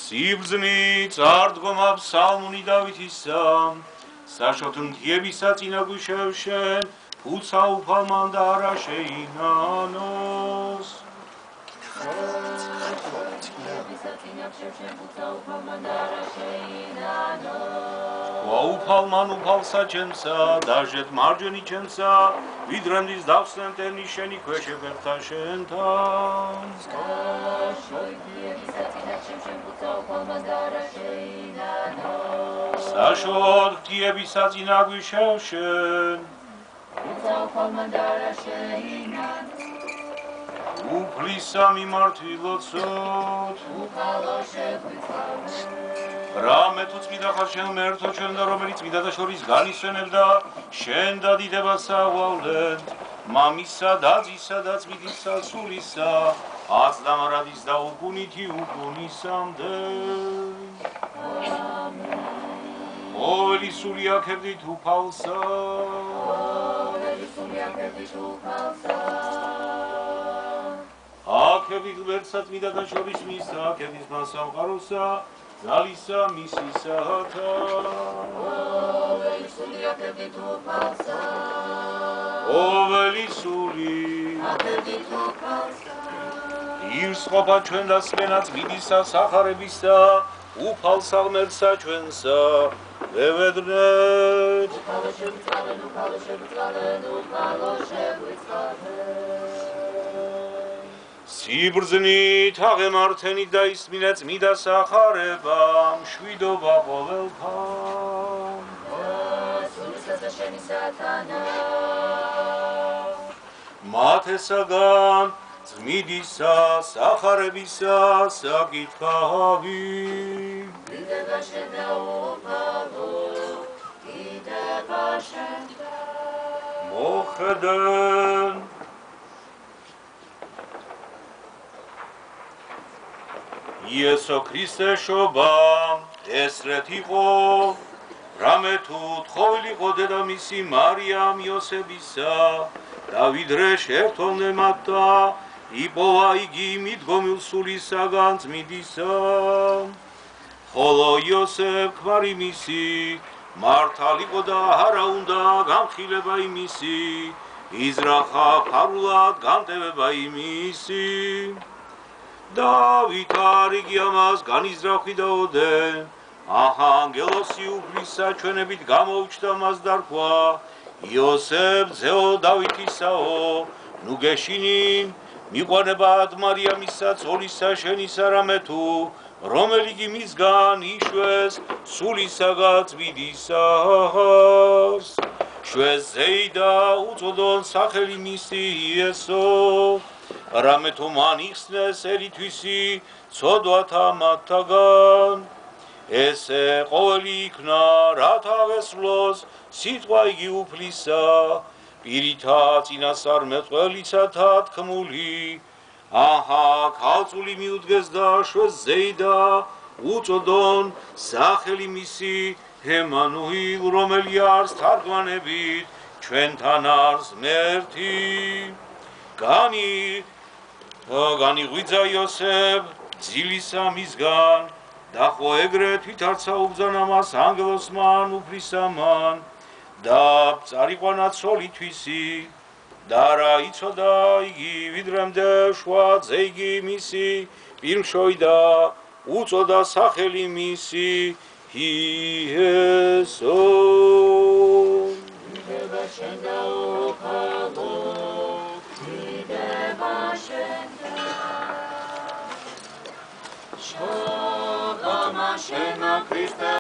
სიბრძნით არ დგომა ფსალმუნი დავითისა საშოთ მთიებისა წინა გვიშევ შენ ფუცა უფალმან და არა შეინანოს უფალმან უფალსა ჩემსა დაჟეთ მარჯვენი ჩემსა ვიდრემდის დავსნემ ტერნის შენი ქვეშებერთა შენთან საშოთ ღთიებისა წინა გვიშევ შენ უფლისა მიმართვილოცოთ რამე თუ წმინდა ხარ შენ მერთო ჩვენ და რომელიც წმინდა და შორის განისვენებდა შენ და დიდებას ავალდეთ მამისა და ძისა და წმინდისა სულისა აცდამარადის და უგუნითი უგუნისამდე ყოველი სული აქებდით უფალსა აქებდით ღმერთსა წმინდა და შორის მისსა აქებდით მას სამყაროსა ძალისა მისისათა ყოველი სული ირს ყოფა ჩვენ და სმენა წმინდისა სახარებისა უფალსა ღმერთსა ჩვენსა ვევედრეთ სიბრძნით აღემართენით და ისმინე წმინდა სახარება მშვიდობა ყოველთან მათესაგან წმინდისა სახარებისა საკითხავი მოხედენ იესო ქრისტე შობა ესრეთ იყო რამე თუ თხოვილიყო დედამისი მარიამ იოსებისა დავიდრე შეერთოვნე მათთა იპოვა იგი მიდგომილ სულისაგან წმინდისა ხოლო იოსებ ქმარი მისი მართალიყო და არა უნდა განხილება იმისი იზრახა ფარულად განტევება იმისი დავით არ იგი ამას განიზრახვი დაოდე ანგელოსი უფლისა ჩვენებით გამოუჩნდა მას დარქვა იოსებ ძეო დავითისაო ნუ გეშინინ მიყვანებად მარიამისა ცოლისა შენისა რამე თუ რომელი კი მისგან იშვეს სულისაგა წმინდისას შვეს ზეიდა უწოდონ სახელი მისი იესო რამე თუ მან იხსნეს ერითვისი ცოდვათა მათთაგან ესე ყოველი იქნა რათა აღესრულოს სიტყვა იგი უფლისა პირითა წინასწარმეტყველიცათა თქმული ქალწული მიუდგეს და შვეს ზეიდა უწოდონ სახელი მისი ემანუილ რომელი არს თარგმანებით ჩვენთან არს მერთი განიღვიძა იოსებ ძილისა მისგან და ხო ეგრეთ ვითარცა უბრძანა მას ანგელოსმან უფლისამან და წარიყვანა ცოლითვისი და რა იცოდა იგი ვიდრემდე შვა ზეიგი მისი პირმშოიდა უწოდა სახელი მისი იესო Shema Krishna